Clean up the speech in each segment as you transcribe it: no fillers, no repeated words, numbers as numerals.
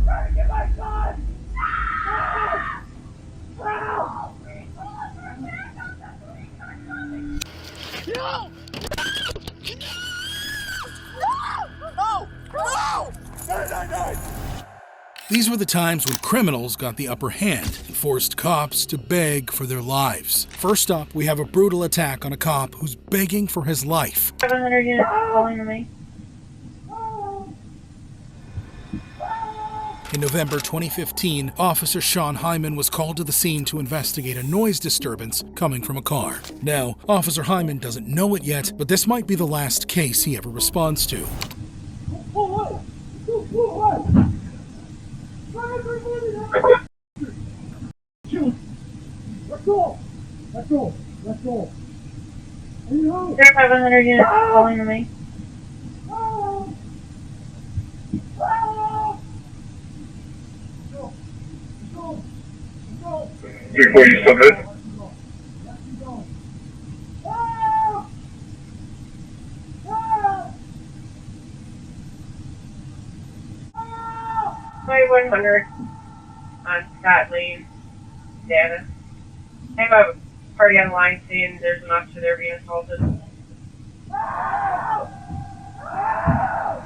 trying to get my son! Help! No! No! No! No! These were the times when criminals got the upper hand and forced cops to beg for their lives. First up, we have a brutal attack on a cop who's begging for his life. 700 units calling to me. In November 2015, Officer Sean Hyman was called to the scene to investigate a noise disturbance coming from a car. Now, Officer Hyman doesn't know it yet, but this might be the last case he ever responds to. Let's go. 500 units calling to me. Before you submit. My 100 on Scott Lane data. I have a party on line saying there's an officer there being assaulted.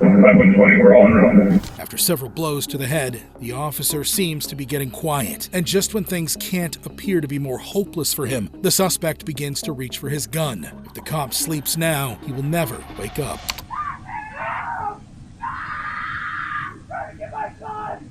1120, we're on run. After several blows to the head, the officer seems to be getting quiet. And just when things can't appear to be more hopeless for him, the suspect begins to reach for his gun. If the cop sleeps now, he will never wake up. Trying to get my son!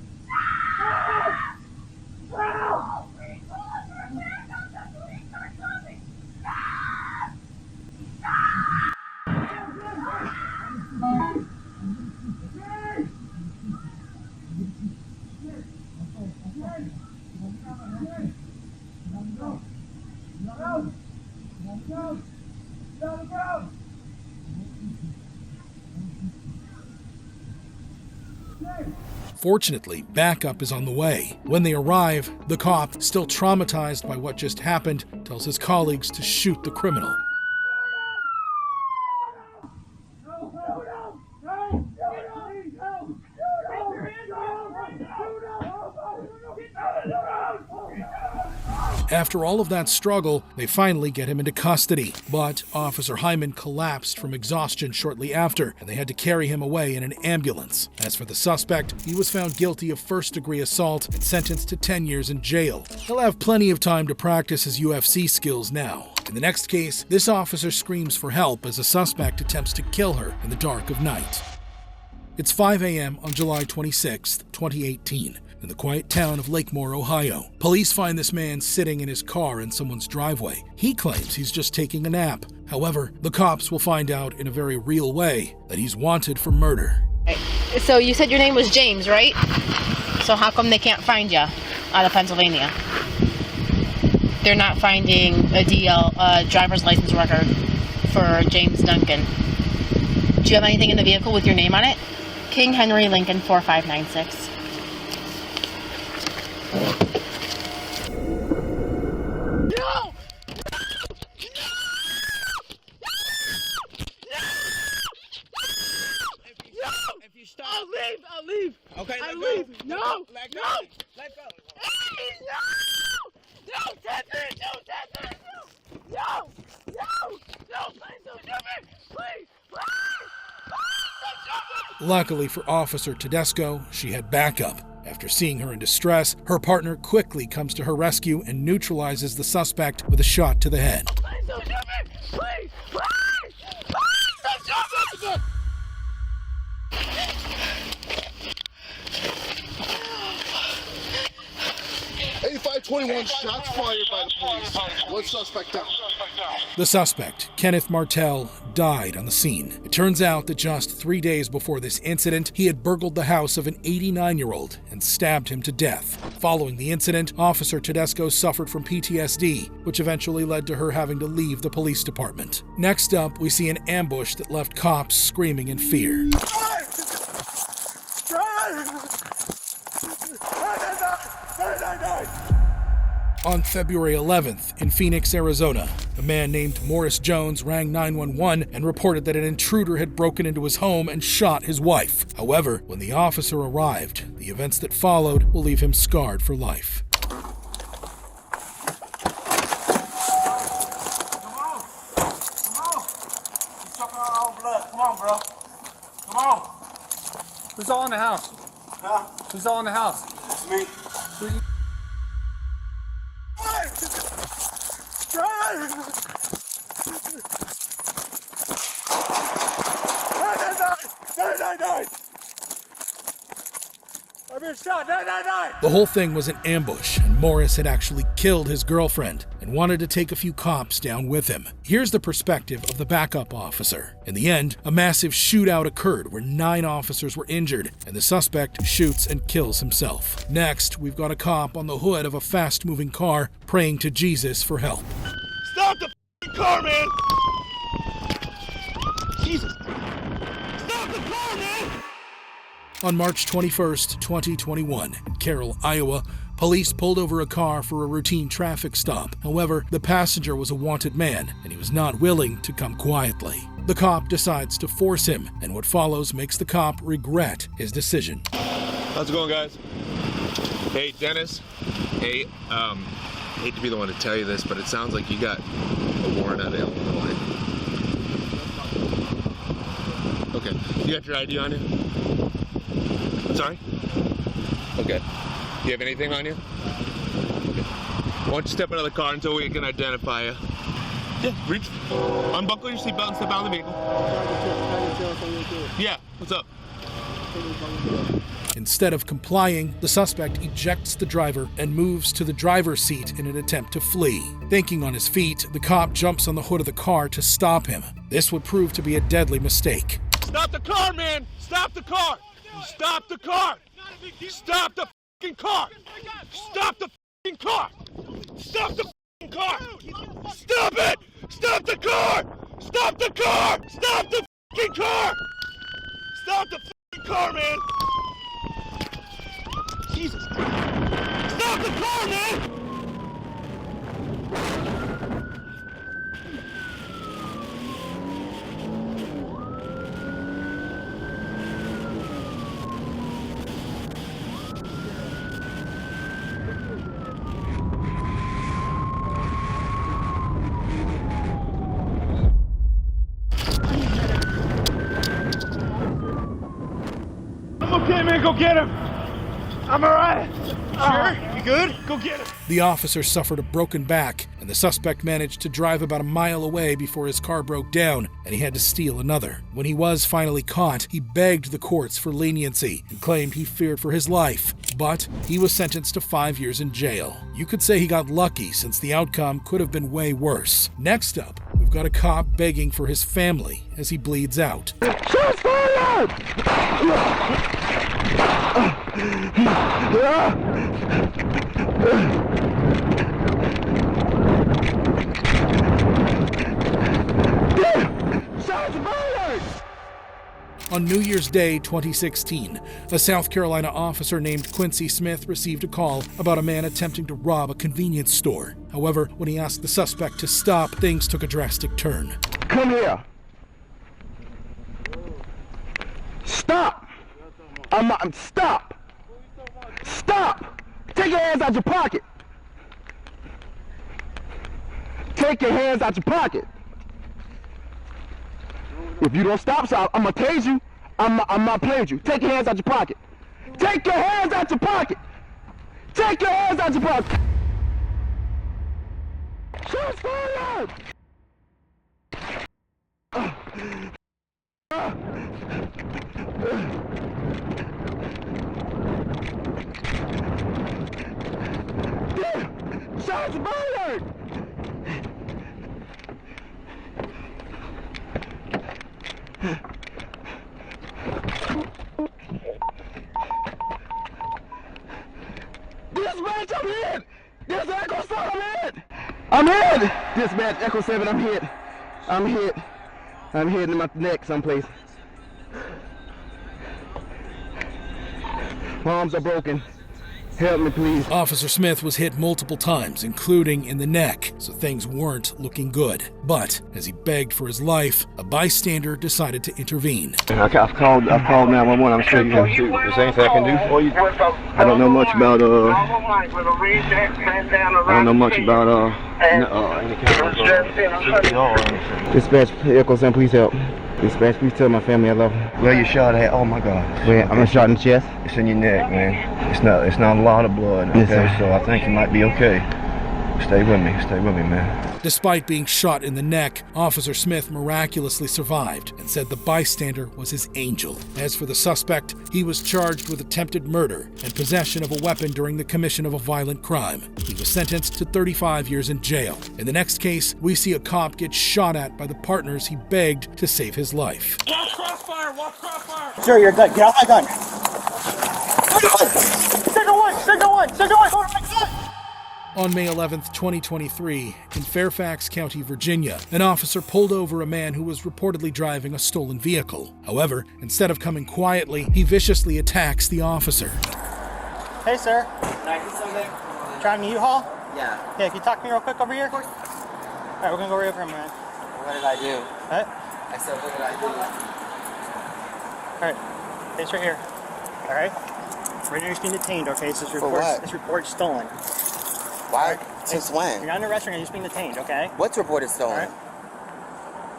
Fortunately, backup is on the way. When they arrive, the cop, still traumatized by what just happened, tells his colleagues to shoot the criminal. After all of that struggle, they finally get him into custody. But Officer Hyman collapsed from exhaustion shortly after, and they had to carry him away in an ambulance. As for the suspect, he was found guilty of first-degree assault and sentenced to 10 years in jail. He'll have plenty of time to practice his UFC skills now. In the next case, this officer screams for help as a suspect attempts to kill her in the dark of night. It's 5 a.m. on July 26, 2018. In the quiet town of Lakemore, Ohio. Police find this man sitting in his car in someone's driveway. He claims he's just taking a nap. However, the cops will find out in a very real way that he's wanted for murder. So you said your name was James, right? So how come they can't find you out of Pennsylvania? They're not finding a driver's license record for James Duncan. Do you have anything in the vehicle with your name on it? King Henry Lincoln 4596. I'll leave. Okay, I'll let leave. go. No. Let go. Let go. Hey, no! No, Teddy, no! Please don't do me! Please! Luckily for Officer Tedesco, she had backup. After seeing her in distress, her partner quickly comes to her rescue and neutralizes the suspect with a shot to the head. Please don't do me! Please! Don't do me! 8521, shots fired by the police. One suspect down. The suspect, Kenneth Martell, died on the scene. It turns out that just 3 days before this incident, he had burgled the house of an 89-year-old and stabbed him to death. Following the incident, Officer Tedesco suffered from PTSD, which eventually led to her having to leave the police department. Next up, we see an ambush that left cops screaming in fear. On February 11th, in Phoenix, Arizona, a man named Morris Jones rang 911 and reported that an intruder had broken into his home and shot his wife. However, when the officer arrived, the events that followed will leave him scarred for life. Come on, bro. Come on. Who's all in the house? Huh? Who's all in the house? It's me. I've been shot. 999. The whole thing was an ambush, and Morris had actually killed his girlfriend and wanted to take a few cops down with him. Here's the perspective of the backup officer. In the end, a massive shootout occurred where 9 officers were injured, and the suspect shoots and kills himself. Next, we've got a cop on the hood of a fast-moving car praying to Jesus for help. Stop the f***ing car, man! Jesus! Stop the car, man! On March 21st, 2021, in Carroll, Iowa, police pulled over a car for a routine traffic stop. However, the passenger was a wanted man, and he was not willing to come quietly. The cop decides to force him, and what follows makes the cop regret his decision. How's it going, guys? Hey, Dennis. Hey, hate to be the one to tell you this, but it sounds like you got a warrant out of Illinois. Okay. You got your ID on you? Sorry? Okay. Do you have anything on you? Okay. Why don't you step out of the car until we can identify you? Yeah, reach. Unbuckle your seatbelt and step out of the vehicle. Yeah, what's up? Instead of complying, the suspect ejects the driver and moves to the driver's seat in an attempt to flee. Thinking on his feet, the cop jumps on the hood of the car to stop him. This would prove to be a deadly mistake. Stop the car, man! Stop the car! Stop the car! Stop the f***ing car! Stop the f***ing car! Stop the f***ing car! Stop it! Stop the car! Stop the car! Stop the f***ing car! Stop the f***ing car, man! Jesus! Stop the car, man! Okay, man, go get him. I'm all right. Sure? You good? Go get him. The officer suffered a broken back, and the suspect managed to drive about a mile away before his car broke down, and he had to steal another. When he was finally caught, he begged the courts for leniency and claimed he feared for his life, but he was sentenced to 5 years in jail. You could say he got lucky, since the outcome could have been way worse. Next up, we've got a cop begging for his family as he bleeds out. Shots fired! Shots fired! On New Year's Day 2016, a South Carolina officer named Quincy Smith received a call about a man attempting to rob a convenience store. However, when he asked the suspect to stop, things took a drastic turn. Come here. Stop. Stop. Stop. Take your hands out your pocket. Take your hands out your pocket. If you don't stop, so I'm gonna tase you. I'm not playing with you. Take your hands out your pocket. Take your hands out your pocket. Take your hands out your pocket. Shots fired! Shots fired! Dispatch, I'm hit! This Echo 7, I'm hit! I'm hit! Dispatch, Echo 7, I'm hit. I'm hit. I'm hit in my neck someplace. My arms are broken. Help me, please. Officer Smith was hit multiple times, including in the neck, so things weren't looking good. But as he begged for his life, a bystander decided to intervene. I've called 911. I'm sure you can shoot. Is there anything I can do for you? I don't know much about any kind of dispatch vehicles, and please help. Dispatch, please tell my family I love them. Where you shot at? Oh my God. Where? I'm shot in the chest. It's in your neck, man. It's not a lot of blood. Okay, so I think you might be okay. Stay with me, man. Despite being shot in the neck, Officer Smith miraculously survived and said the bystander was his angel. As for the suspect, he was charged with attempted murder and possession of a weapon during the commission of a violent crime. He was sentenced to 35 years in jail. In the next case, we see a cop get shot at by the partners he begged to save his life. Watch crossfire! Watch crossfire! Sir, you're good. Get off my gun. Signal one! Hold on my gun! On May 11th, 2023, in Fairfax County, Virginia, an officer pulled over a man who was reportedly driving a stolen vehicle. However, instead of coming quietly, he viciously attacks the officer. Hey, sir. Can I do something? Driving a U-Haul? Yeah. Yeah, can you talk to me real quick over here? Of course. All right, we're going to go right over here, man. What did I do? What? I said, what did I do? All right. It's right here. All right? Right now you're being detained, okay? So this report stolen. Why? Since when? You're not in a restaurant, you're just being detained, okay? What's reported stolen? All right.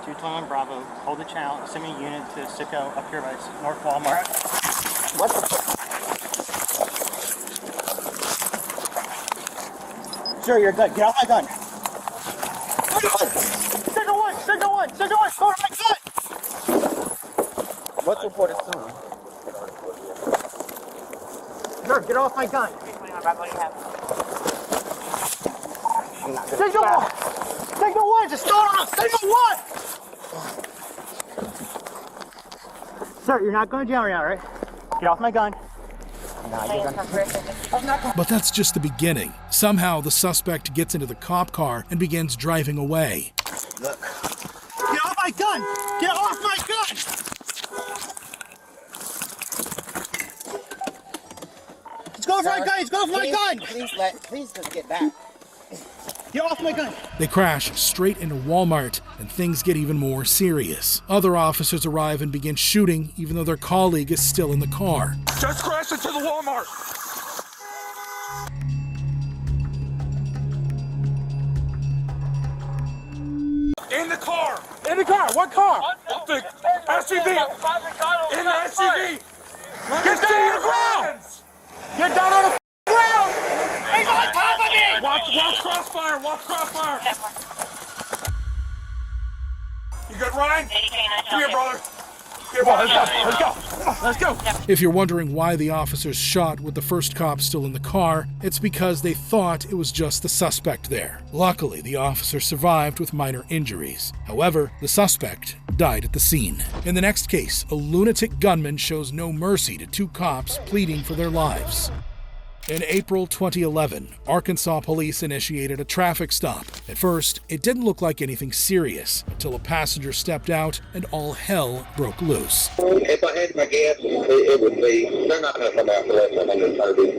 221 Bravo, hold the channel, send me a unit to Sicko up here by North Walmart. What the Sir, you're good. Get off my gun. Signal one! Hold on my gun! What's reported stolen? Sir, get off my gun. Signal one! Just start off! Signal one! Sir, you're not going to jail right now, right? Get off my gun. But that's just the beginning. Somehow, the suspect gets into the cop car and begins driving away. Look. Get off my gun! Get off my gun! He's going for my gun! He's going for my gun! Please just get back. Get off my gun! They crash straight into Walmart, and things get even more serious. Other officers arrive and begin shooting, even though their colleague is still in the car. Just crash into the Walmart! In the car! In the car! What car? The SUV! In the SUV! Get down on the ground! Get down on the ground! He's on top of me! Watch crossfire! Watch crossfire! You good, Ryan? Come here, brother. Here, brother. Let's go. If you're wondering why the officers shot with the first cop still in the car, it's because they thought it was just the suspect there. Luckily, the officer survived with minor injuries. However, the suspect died at the scene. In the next case, a lunatic gunman shows no mercy to two cops pleading for their lives. In April 2011, Arkansas police initiated a traffic stop. At first, it didn't look like anything serious until a passenger stepped out and all hell broke loose. If I had my guess, it would be, they're not going to come after less than 130.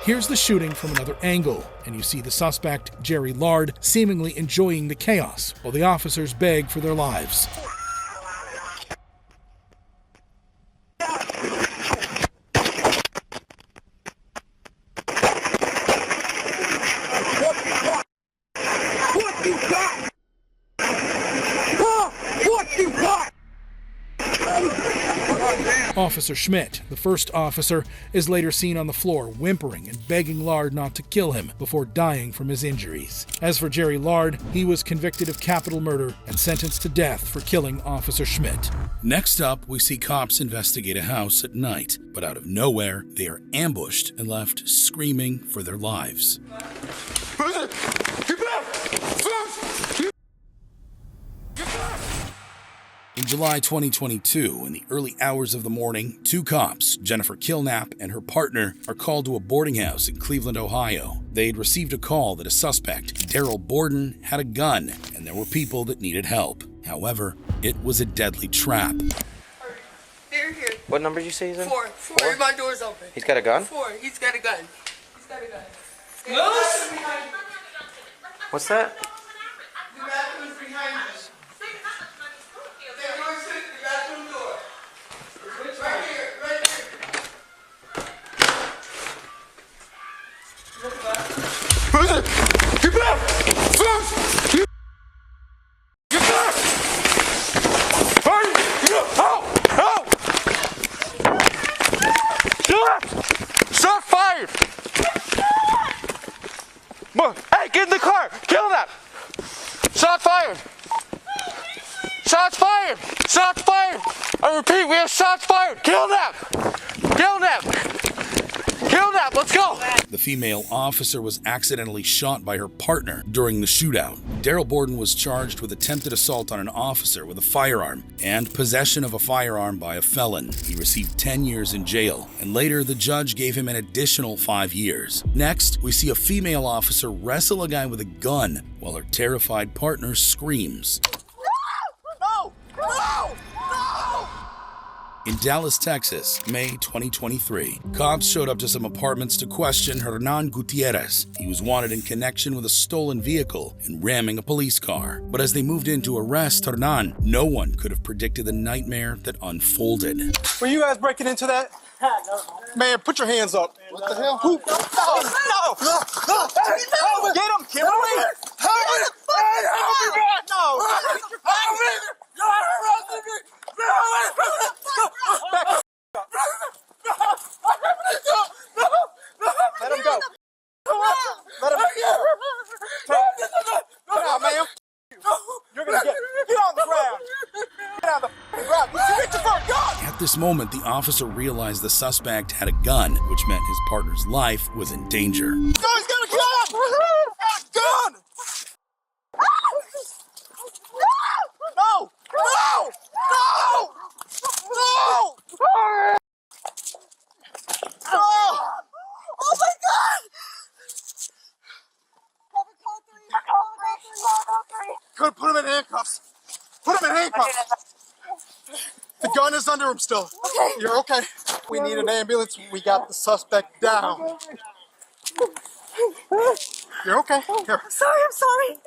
Here's the shooting from another angle, and you see the suspect, Jerry Lard, seemingly enjoying the chaos while the officers beg for their lives. Officer Schmidt, the first officer, is later seen on the floor whimpering and begging Lard not to kill him before dying from his injuries. As for Jerry Lard, he was convicted of capital murder and sentenced to death for killing Officer Schmidt. Next up, we see cops investigate a house at night, but out of nowhere, they are ambushed and left screaming for their lives. In July 2022, in the early hours of the morning, two cops, Jennifer Kilnap and her partner, are called to a boarding house in Cleveland, Ohio. They had received a call that a suspect, Daryl Borden, had a gun and there were people that needed help. However, it was a deadly trap. They're here. What number did you say he's in? 4. 4. My door's open. He's got a gun? 4. He's got a gun. He's got a gun. Moose! What's that? The bathroom's behind us. The bathroom door. Right here. Right here. Get back! Get back! Help! Help! Shot fired! Hey, get in the car! Kill that! Shot fired! Shots fired! Shots fired! I repeat, we have shots fired! Kill them! Kill them! Kill them! Let's go! The female officer was accidentally shot by her partner during the shootout. Daryl Borden was charged with attempted assault on an officer with a firearm and possession of a firearm by a felon. He received 10 years in jail, and later the judge gave him an additional 5 years. Next, we see a female officer wrestle a guy with a gun while her terrified partner screams. No! No! In Dallas, Texas, May 2023, cops showed up to some apartments to question Hernan Gutierrez. He was wanted in connection with a stolen vehicle and ramming a police car. But as they moved in to arrest Hernan, no one could have predicted the nightmare that unfolded. Were you guys breaking into that? Man, put your hands up. What the hell? Who? No! Get him, Kimberly! Help me! No! Let him go. Let him go. Now, man. You're gonna get on the ground. Get on the ground. You get your phone. God! At this moment, the officer realized the suspect had a gun, which meant his partner's life was in danger. No, he's gonna kill him! Gun! No! No! No! No! No! Oh my God! Could put him in handcuffs. Put him in handcuffs. The gun is under him still. Okay. You're okay. We need an ambulance. We got the suspect down. You're okay. Here. I'm sorry.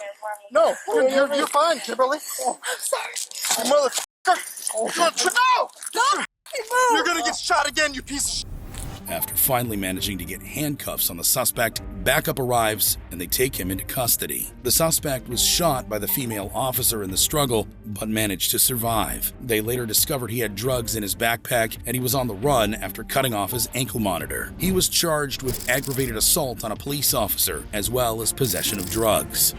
No, you're fine, Kimberly. I'm sorry. You motherfucker. No! You're gonna get shot again, you piece of shit. After finally managing to get handcuffs on the suspect, backup arrives and they take him into custody. The suspect was shot by the female officer in the struggle, but managed to survive. They later discovered he had drugs in his backpack and he was on the run after cutting off his ankle monitor. He was charged with aggravated assault on a police officer, as well as possession of drugs.